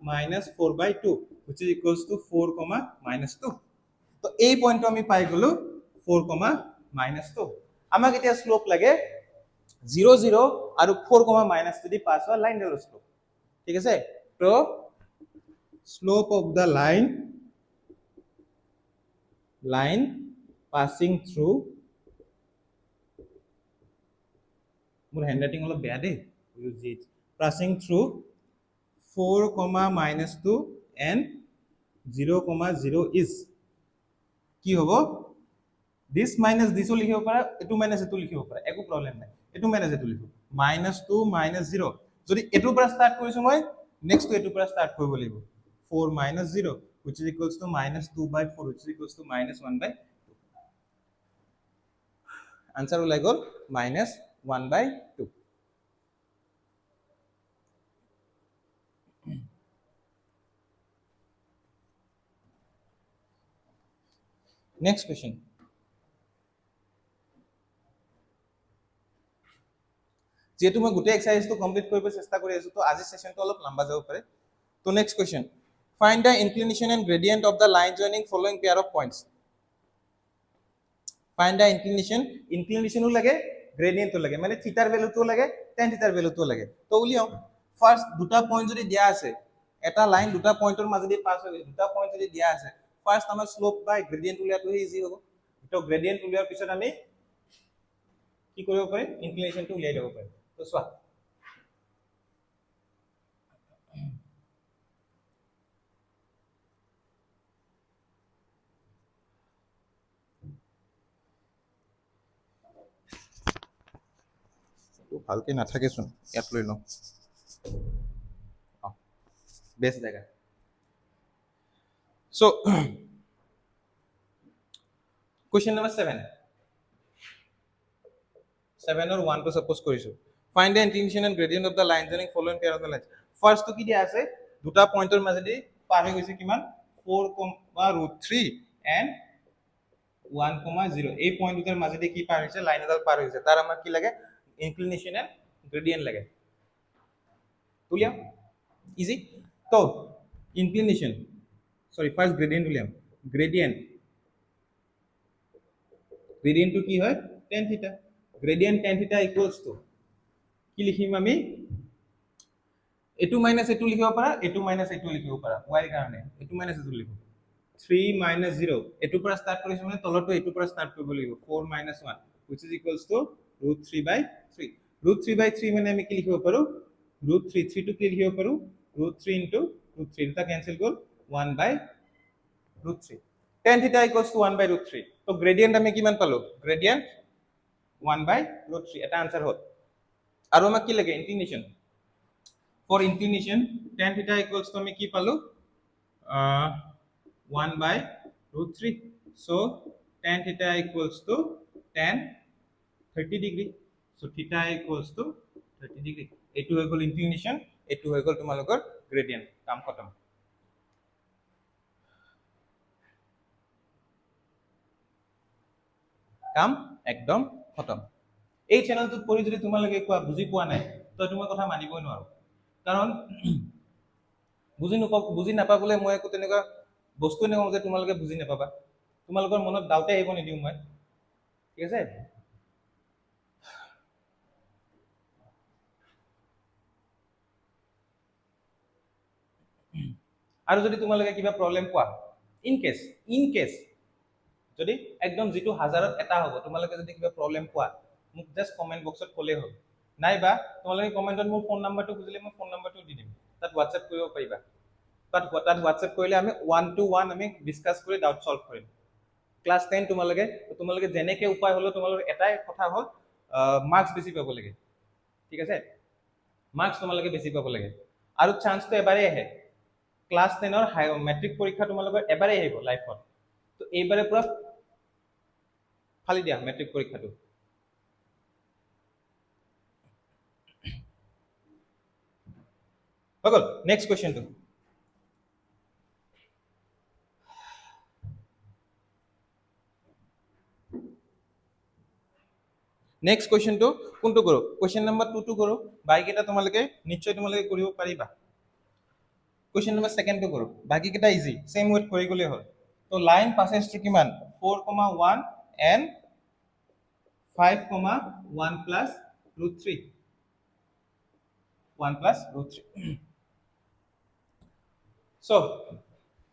-4/2 which is equals to 4, -2 তো এই পয়েন্টটো আমি পাই গলো 4, -2 আমাক এতিয়া স্লোপ লাগে 0 0 আৰু 4, -2 দি পাস হোৱা লাইনডালৰ স্লোপ ঠিক আছে তো slope of the line passing through মোৰ হ্যান্ডৰাইটিং অলপ বেয়া দেই passing through 4, -2 and 0, 0 is কি হ'ব this minus this লিখিব পাৰা এটো মাইনাস এটো লিখিব পাৰা একো প্ৰবলেম নাই এটো মাইনাস এটো লিখো -2 -0 যদি এটোৰ পৰা স্টাৰ্ট কৰিছো মই নেক্সট এটোৰ পৰা স্টাৰ্ট কৰিব লাগিব 4 - 0 which is equals to -2/4 which is equals to -1/2 answer ওলাই গল -1/2 नेक्स्ट क्वेश्चन যেহেতু মই গোটেই এক্সারসাইজটো কমপ্লিট কৰিব চেষ্টা কৰি আছো তো আজি সেশনটো অলপ লম্বা যাব পাৰে তো next question find the inclination and gradient of the line joining following pair of points find the inclination ও লাগে gradient ও লাগে মানে থিটাৰ ভ্যালুটো লাগে tan থিটাৰ ভ্যালুটো লাগে তো উলিয়াও ফাৰ্স্ট দুটা পয়েন্ট যদি দিয়া আছে এটা লাইন দুটা পয়েন্টৰ মাজেদি পাস হৈ দুটা পয়েন্ট যদি দিয়া আছে ফাৰ্স্ট আমাৰ স্লোপ বাই গ্ৰেডিয়েন্ট উলিয়াটো ইজি হ'ব তো গ্ৰেডিয়েন্ট উলিয়াৰ পিছত আমি কি কৰিব পাৰিম ইনক্লিনেশনটো উলিয়াই দিব পাৰিম তো চোৱা তো ভালকে নাথাকে চোন ইয়াত লৈ লওঁ বেষ্ট জায়গা so question number 7 7 or 1 to suppose কৰিছো find the inclination and gradient of the line joining following pair of the lines first to কি দিয়া আছে দুটা পইন্টৰ মাজেদি পাৰ হৈ গৈছে কিমান 4, √3 and 1, 0 এই পইন্ট দুটাৰ মাজেদি কি পাৰ হৈছে লাইন এডাল পাৰ হৈছে তাৰ আমাক কি লাগে ইনক্লিনেশন এন্ড গ্ৰেডিয়েন্ট লাগে উলিয়াম ইজি তো ইনক্লিনেশন সরি ফার্স্ট গ্রেডিয়েন্ট উলিয়াম গ্রেডিয়েন্ট গ্রেডিয়েন্টটো কি হয় tan থিটা গ্রেডিয়েন্ট tan থিটা ইকুয়ালস টু কি লিখিম আমি এটু মাইনাস এটু লিখিব পাৰা এটু মাইনাস এটু লিখিব পাৰা y ৰ কাৰণে এটু মাইনাস এটু লিখো 3 - 0 এটুৰ পৰা ষ্টাৰ্ট কৰিছো মানে তলটো এটুৰ পৰা ষ্টাৰ্ট কৰিব লাগিব 4 - 1 which is equals to √3/3 √3/3 মানে আমি কি লিখিব পাৰো √3 3 টো কি লিখিব পাৰো √3 into √3 দুটা cancel goal 1/√3 tan theta equals to 1/√3 তো গ্রেডিয়েন্ট আমি কিমান পালো গ্রেডিয়েন্ট 1/√3 এটা আনসার হল আৰু আমাক কি লাগে inclination for inclination tan theta equals to আমি কি পালো 1/√3 so tan theta equals to tan 30 degree so theta equals to 30 degree এটু হৈ গল ইনক্লিনেশন এটু হৈ গল তোমালোকৰ গ্রেডিয়েন্ট কাম খতম কাম একদম খতম এই চ্যানেলটোত পঢ়ি যদি তোমালোকে কোৱা বুজি পোৱা নাই তো তোমাৰ কথা মানিবই নোৱাৰো কাৰণ বুজি নাপাবলে মই একো তেনেকুৱা বস্তু নকওঁ যে তোমালোকে বুজি নাপাবা তোমালোকৰ মনত ডাউটে আহিব নিদিও মই ঠিক আছে আৰু যদি তোমালোকে কিবা প্ৰবলেম পোৱা ইন কেস যদি একদম যেটো হাজাৰত এটা হ'ব তোমালোকে যদি কিবা প্ৰবলেম পোৱা মোক জাস্ট কমেন্ট বক্সত ক'লে হ'ল নাইবা তোমালোকে কমেন্টত মোৰ ফোন নাম্বাৰটো খুজিলে মই ফোন নাম্বাৰটো দি দিম তাত হোৱাটসঅ্যাপ কৰিব পাৰিবা তাত হোৱাটসঅ্যাপ কৰিলে আমি 1 to 1 আমি ডিসকাস কৰি ডাউট সলভ কৰিম ক্লাস 10 তোমালোকে যেনেকে উপায় হলো তোমালোকৰ এটাই কথা হ'ল মার্কস বেছি পাব লাগে ঠিক আছে মার্কস তোমালোকে বেছি পাব লাগে আৰু চান্সটো এবাৰেই আহে ক্লাস 10 ৰ মেট্ৰিক পৰীক্ষা তোমালোকৰ এবাৰেই আহিব লাইফত তো এইবাৰে পুৰা ফালি দিয়া মেট্ৰিক পৰীক্ষাটো হৈ গল নেক্সট কোৱেশ্চনটো নেক্সট কোৱেশ্চনটো কোনটো কৰো কোৱেশ্চন নম্বৰ 2 টো কৰো বাইকেটা তোমালোকে নিশ্চয় তোমালোকে কৰিব পাৰিবা কোৱেশ্চন নম্বৰ 2 টো কৰো বাকি কেটা ইজি সেম ওয়েট কৰি গলে হ'ল তো লাইন পাসেস টু কিমান 4,1 and 5,1 plus √3 1 plus √3 so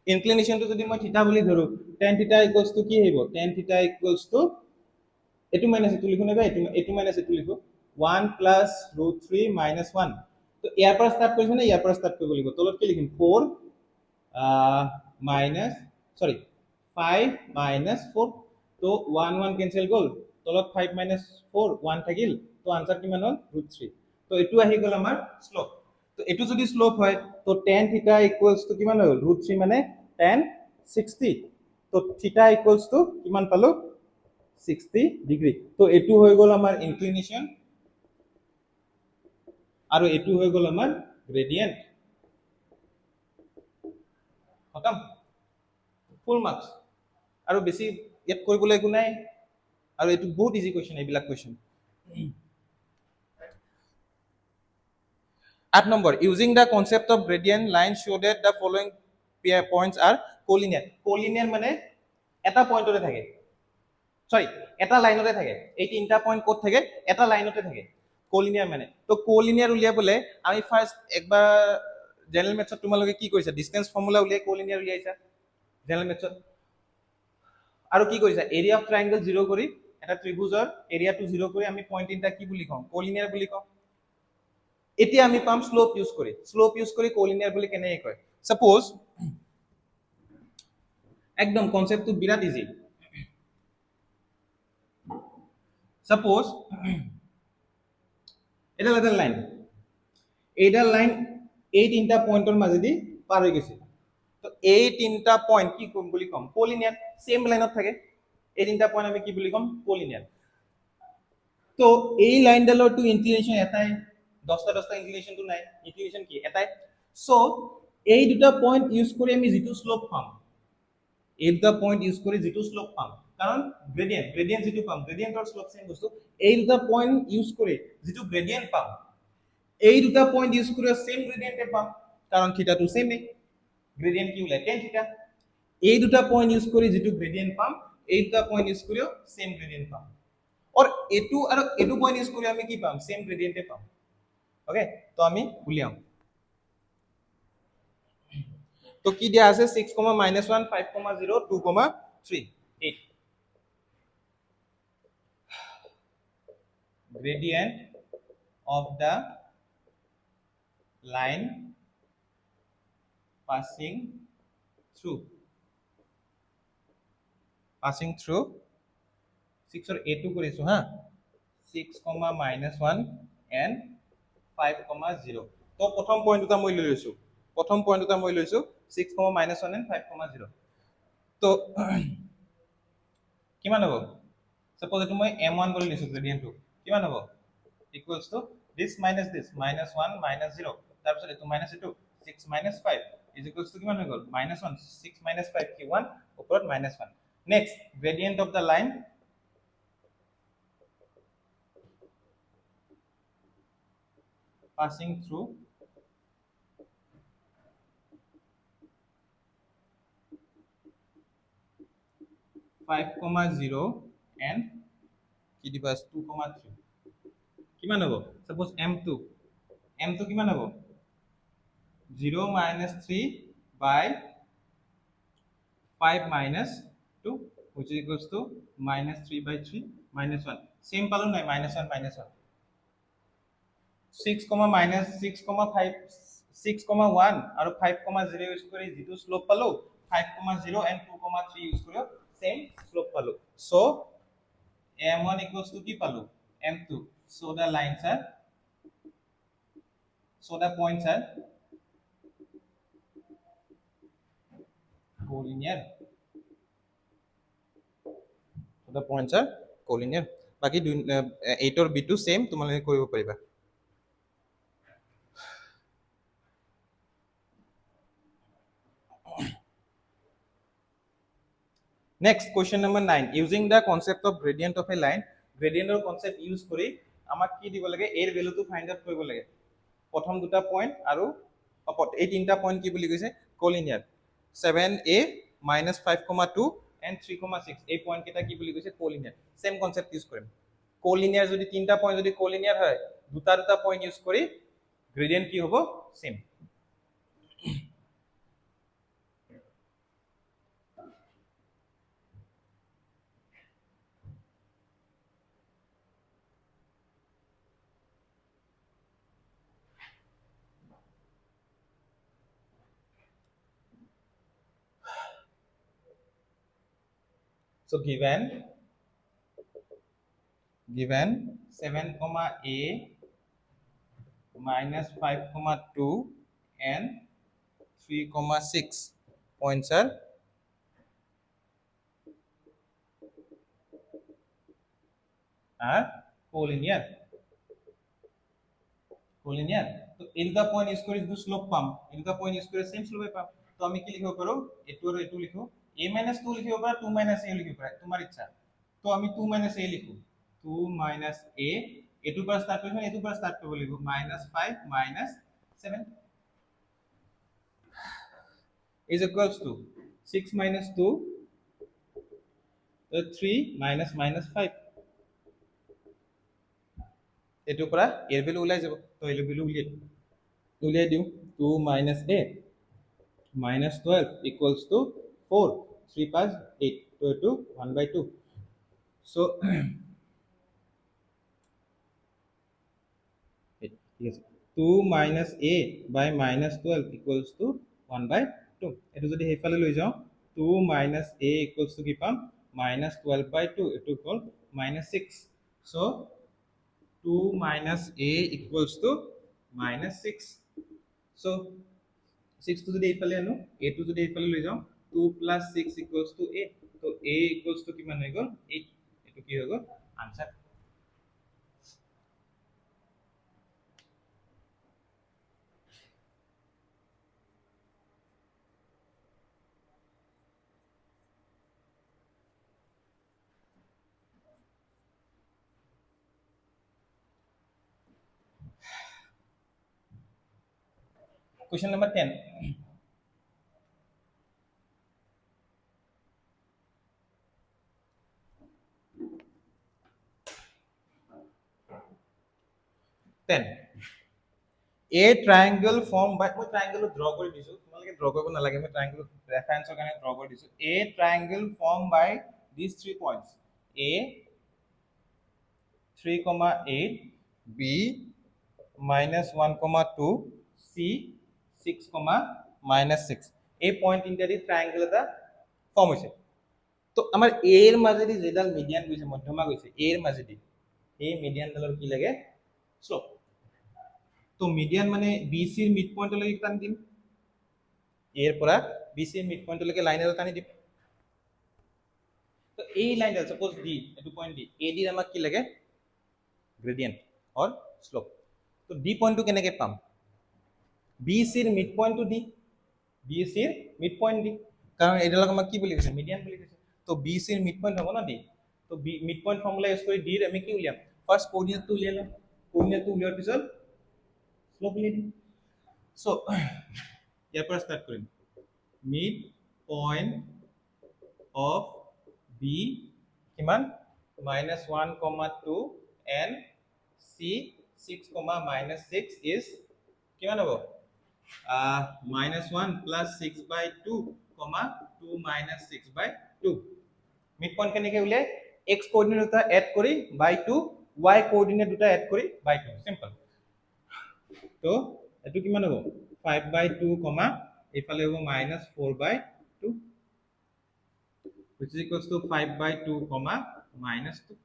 inclination to যদি মই থিটা বুলি ধৰো tan theta equals to কি হইব tan theta equals to এটু মাইনাস এটু লিখো নেবা এটু মাইনাস এটু লিখো 1 plus √3 minus 1 তো ইয়াৰ পৰা স্টাৰ্ট কৰিছ না ইয়াৰ পৰা স্টাৰ্ট কৰিব লাগিব তলত কি লিখিম 4 minus sorry 5 minus 4 তো 1 1 cancel গল তলত 5 minus 4 1 থাকিল তো आंसर কিমান হল √3 তো এটু আহি গল আমাৰ স্লোপ তো এটু যদি স্লোপ হয় তো tan theta equals to কিমান হল √3 মানে tan 60 তো theta equals to কিমান পালো 60 ডিগ্ৰী তো এটু হৈ গল আমাৰ ইনক্লিনেশন আৰু এটু হৈ গল আমাৰ গ্ৰেডিয়েন্ট খতম ফুল মাৰ্কস আৰু বেছি ইয়াত কৰিবলৈ একো নাই আৰু এটু বহুত ইজি কোৱেশ্চন এইবিলাক question 8 number using the concept of gradient line show that the following points are collinear collinear মানে এটা পয়েন্টতে থাকে সরি এটা লাইনতে থাকে এই তিনটা পয়েন্ট কোড থাকে এটা লাইনতে থাকে collinear মানে তো collinear উলিয়াবলে আমি ফার্স্ট একবার জেনারেল মেথডত তোমালোকে কি কৰিছা ডিসটেন্স ফৰ্মুলা উলিয়াই collinear উলিয়াইছা জেনাৰেল মেথডত আৰু কি কৰিছা এৰিয়া অফ ট্ৰায়াঙ্গল 0 কৰি এটা ত্ৰিভুজৰ এৰিয়াটো 0 কৰি আমি পয়েন্ট তিনটা কি বুলি কম collinear বুলি কম এতিয়া আমি পাম স্লোপ ইউজ কৰি collinear বুলি কেনেকৈ কয় সাপোজ একদম কনসেপ্টটো বিৰাট ইজি সাপোজ এটা লাইন এই তিনটা পয়েন্টৰ মাজেদি পাৰ হৈ গৈছে তো এই তিনটা পইণ্ট কি বুলি ক'ম কলিনিয়াৰ সেম লাইনত থাকে এই তিনটা পইণ্ট আমি কি বুলি ক'ম কলিনিয়াৰ তো এই লাইনডালৰটো ইনক্লিনেশ্যন এটাই 10টা ইনক্লিনেশ্যনটো নাই ইনক্লিনেশ্যন কি এটাই সো এই দুটা পইণ্ট ইউজ কৰি আমি যিটো শ্লোপ পাম এই দুটা পইণ্ট ইউজ কৰি যিটো শ্লোপ পাম কাৰণ গ্ৰেডিয়েন্ট যিটো পাম গ্ৰেডিয়েন্ট আৰু শ্লোপ সেম বস্তু এই দুটা পইণ্ট ইউজ কৰি যিটো গ্ৰেডিয়েন্ট পাম এই দুটা পইণ্ট ইউজ কৰি সেম গ্ৰেডিয়েন্টে পাম কাৰণ থিটাটো সেমে গ্ৰেডিয়েন্ট কি ওলাই tan থিটা এই দুটা পইণ্ট ইউজ কৰি যিটো গ্ৰেডিয়েন্ট পাম এই দুটা পইণ্ট ইউজ কৰিও সেম গ্ৰেডিয়েন্ট পাম और a2 और a2 পয়েন্ট ইউজ কৰি আমি কি পাম সেম গ্ৰেডিয়েন্টে পাম ওকে তো আমি উলিয়াম তো কি দিয়া আছে 6, -1 5, 0 2, 3 8 gradient of the line passing through 6 और a2 কৰিছো হা 6, -1 and 5, 0 তো প্ৰথম পইণ্ট দুটা মই লৈ লৈছো 6, -1 and 5, 0 তো কিমান হ'ব suppose এটো মই m1 বুলি লিখছো গ্ৰেডিয়েন্টটো কিমান হ'ব equals to this minus this -1 -0 তাৰ পিছত এটো মাইনাস এটো 6 - 5 is equals to কিমান হৈ গল -1 6 - 5 কি 1 ওপৰত -1 next gradient of the line passing through five, 0 and কি দিবা 2, 3 কিমান হ'ব suppose m2 কিমান হ'ব 0 - 3 by 5 - 2 which is equals to -3 by 3 -1 same পালো নাই -1 -1 6, -6, 5 6, 1 আৰু 5, 0 ইউজ কৰি যিটো শ্লোপ পালো 5, 0 and 2, 3 ইউজ কৰি সেম শ্লোপ পালো সো m1 equals to কি পালো m2 so the lines are so the points are collinear so the points are collinear বাকি 8 और b2 সেম তোমালোকে কৰিব পাৰিবা Next, question number 9. Using the concept of gradient of a line, gradient or concept use কৰি আমাক কি দিব লাগে এৰ ভ্যালুটো ফাইন্ড আউট কৰিব লাগে প্ৰথম দুটা পইণ্ট আৰু এই তিনটা পইণ্ট কি বুলি কৈছে কলিনিয়াৰ 7a -5, 2 and 3, 6 এই পইণ্ট কেইটা কি বুলি কৈছে কলিনিয়াৰ সেম কনসেপ্ট ইউজ কৰিম কলিনিয়াৰ যদি তিনটা পইণ্ট যদি কলিনিয়াৰ হয় দুটা পইণ্ট ইউজ কৰি গ্ৰেডিয়েন্ট কি হ'ব same So given 7, a -5, 2 and 3, 6 points are collinear তো এই দুটা পইণ্ট ইউজ কৰি যিটো শ্লোপ পাম এই দুটা পইণ্ট ইউজ কৰি সেম শ্লোপে পাম তো আমি কি লিখিব পাৰো এটো আৰু এটো লিখো a - 2 লিখিব পাৰা 2 - a লিখিব পাৰা তোমাৰ ইচ্ছা তো আমি 2 - a লিখো 2 - a এটোৰ পৰা স্টাৰ্ট কৰিম এটোৰ পৰা স্টাৰ্ট কৰিব লাগিব -5 - 7 is equals to 6 - 2 3 -5 এটোৰ পৰা এৰ ভ্যালু ওলাই যাব তো এৰ ভ্যালু উলিয়াই দিও 2 - a -12 equals to 4 3 5 8 তো এটো 1/2 so ঠিক আছে 2 - a by -12 equals to 1/2 এটো যদি হেফালে লৈ যাও 2 - a equals to কি পাম -12/2 এটো হ'ল -6 so 2 - a equals to -6 so 6 টো যদি এইফালে আনো a টো যদি এইফালে লৈ যাওঁ 2 + 6 = a তো a = কিমান হৈ গ'ল 8 এটো কি হৈ গ'ল answer Question number 10. A triangle formed by মই triangle draw কৰি দিছো তোমালোকে draw কৰিব নালাগে মই triangle reference ৰ কাৰণে draw কৰি দিছো A triangle formed by these 3 points A 3,8 B -1,2 C 6,-6 এই পয়েন্ট ইন্টারি ট্রায়াঙ্গল এটা ফর্ম হৈছে তো আমাৰ A এৰ মাজেদি যেডাল মিডিয়ান গৈছে মধ্যমা গৈছে A এৰ মাজেদি এই মিডিয়ান ডালৰ কি লাগে স্লোপ তো মিডিয়ান মানে BC এৰ মিড পয়েন্টলৈকে টানি দিম এৰ পৰা BC এর মিড পয়েন্টলৈকে লাইন এটা টানি দিম তো এই লাইনডাল সাপোজ D এটো পয়েন্ট D AD এর আমাক কি লাগে গ্রেডিয়েন্ট অর স্লোপ তো D পয়েন্টটো কেনেকে পাম BC এর মিড পয়েন্টটো D BC এর মিড পয়েন্ট D কারণ এডালক আমাক কি বলি কৈছে মিডিয়ান বলি কৈছে তো BC এর মিড পয়েন্ট হ'ব না D তো মিড পয়েন্ট ফর্মুলা ইউজ কৰি D এৰ আমি কি উলিয়াম ফাৰ্স্ট কোঅৰ্ডিনেটটো উলিয়াম কোঅৰ্ডিনেটটো উলিয়াৰ পিছত স্লোপ উলিয়াই দিম সো ইয়াৰ পৰা স্টাৰ্ট কৰিম মিড পয়েন্ট অফ B কিমান -1,2 and C 6,-6 is কিমান হ'ব -1 + 6/2, 2 - 6/2 মিড পয়েন্ট কেনেকে উলিয়াই x কোঅর্ডিনেট দুটা এড কৰি বাই 2 y কোঅৰ্ডিনেট দুটা এড কৰি বাই 2 সিম্পল তো এটো কিমান হ'ব 5/2, এইফালে হ'ব -4/2 which is equals to 5/2, -2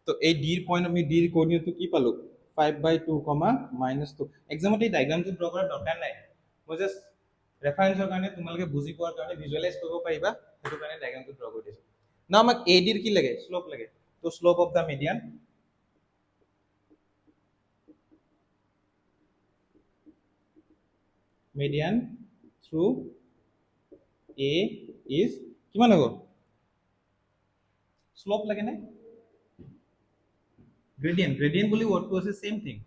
তো এই d এর পয়েন্ট আমি d এর কোঅর্ডিনেটটো কি পালো 5/2, -2 এক্সামত এই ডায়াগ্ৰামটো ড্ৰ কৰাৰ দৰকাৰ নাই মই জাস্ট ৰেফাৰেন্সৰ কাৰণে তোমালোকে বুজি পোৱাৰ কাৰণে ভিজুৱেলাইজ কৰিব পাৰিবা সেইটো কাৰণে ডায়াগ্ৰামটো ড্ৰ কৰি দিছো না আমাক AD এৰ কি লাগে স্লোপ লাগে তো slope of the median through A is কিমান হ'ব স্লোপ লাগে না gradient বুলি word to আছে same thing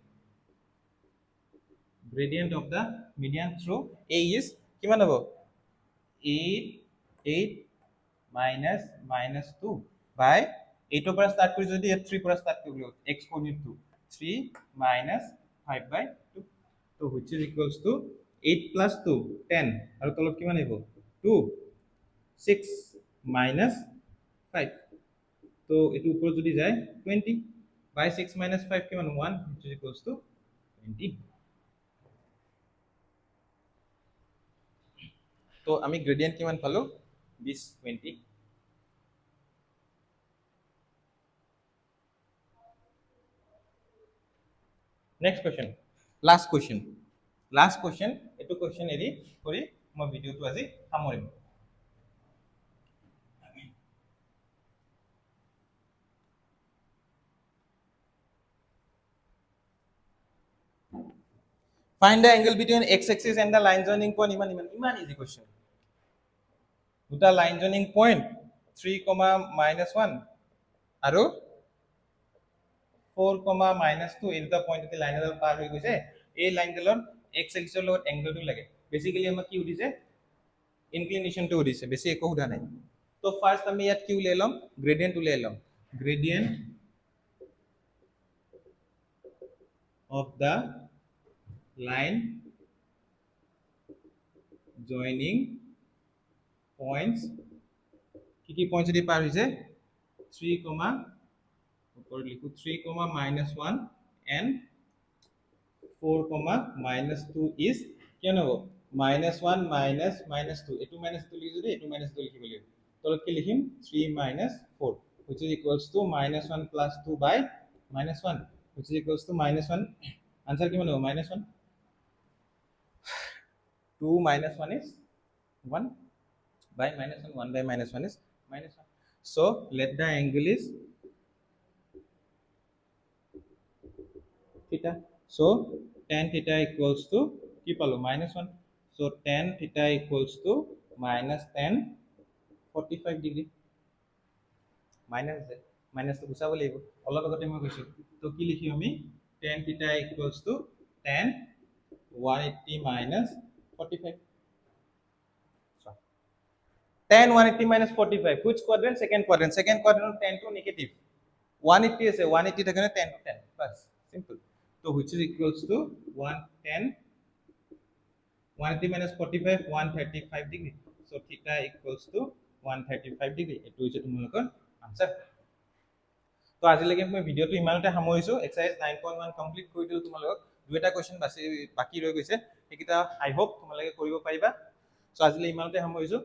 gradient of the median through A is কিমান হ'ব 8 -2 by 8 ৰ পৰা স্টাৰ্ট কৰি যদি 3 পৰা স্টাৰ্ট কৰিব x কোঅর্ডিনেট 2 3 - 5/2 তো which is equals to 8 + 2 10 আৰু তলত কিমান আহিব 2 6 - 5 তো এটো উপৰত যদি যায় 20 by 6 - 5 কিমান 1 which is equals to 20 তো আমি গ্রেডিয়েন্ট কিমান পালো 20 20 নেক্সট কোশ্চেন লাস্ট কোশ্চেন এটো কোশ্চেন এৰি কৰি মই ভিডিওটো আজি সামৰিম Find the angle between x-axis and the line joining point. Iman easy question. Duta line joining point 3, -1 আৰু 4, -2 এই দুটা পয়েন্ট এতে লাইন এডাল পাৰ হৈ গৈছে এই লাইন ডালৰ x-axis ৰ লগত এংগলটো লাগে বেসিক্যালি আমাক কি উঠিছে ইনক্লিনেশনটো উঠিছে বেছি একো উঠা নাই তো ফার্স্ট আমি ইয়াত কি উলিয়াই লম গ্রেডিয়েন্ট উলিয়াই লম gradient of the line joining points কি পয়েন্ট যদি পার হইছে 3, উপর লিখো 3, -1 and 4, -2 is কেন হ'ব -1 -2 এটো -2 লিখি যদি এটো -2 লিখিব লাগিব তলত কি লিখিম 3 - 4 which is equals to -1 + 2 by -1 which is equals to -1 answer কিমান হ'ব -1 2 minus 1 is 1 by minus 1, 1 by minus 1 is minus 1. So let the angle is theta. So tan theta equals to কি পালো minus 1. So tan theta equals to minus tan 45 degree. Minus তো গুচাব লাগিব অলপ আগতে মই কৈছো তো কি লিখিম আমি tan theta equals to tan 180 minus 45. So, tan 180 minus 45 which quadrant? Second quadrant. Second quadrant tan to negative 180 আছে 180 থাকে না tan to tan বাস simple. So which is equals to 110 180 minus 45 135 degree. So theta equals to 135 degree. এটো হৈছে তোমালোকৰ আনসাৰ। তো আজিলৈকে মই ভিডিওটো ইমানতে সামৰিছো এক্সাৰসাইজ 9.1 কমপ্লিট কৰি দিলো তোমালোকক দুটা কোৱেশ্চন বাকি ৰৈ গৈছে সেইকিটা আই হোপ তোমালোকে কৰিব পাৰিবা। সো আজিলৈ ইমানতে সামৰিছো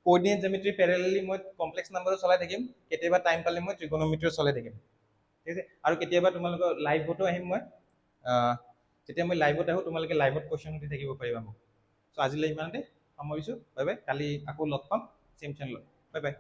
কোঅৰ্ডিনেট জিওমেট্ৰি প্যাৰেলালি মই কমপ্লেক্স নাম্বাৰো চলাই থাকিম কেতিয়াবা টাইম পালে মই ট্ৰিগোনোমেট্ৰিও চলাই থাকিম ঠিক আছে আৰু কেতিয়াবা তোমালোকৰ লাইভতো আহিম মই যেতিয়া মই লাইভত আহো তোমালোকে লাইভত কোৱেশ্চন দি থাকিব পাৰিবা মোক। সো আজিলৈ ইমানতে সামৰিছো বাই বাই কালি আকৌ লগ পাম চেম চেনেলত বাই বাই।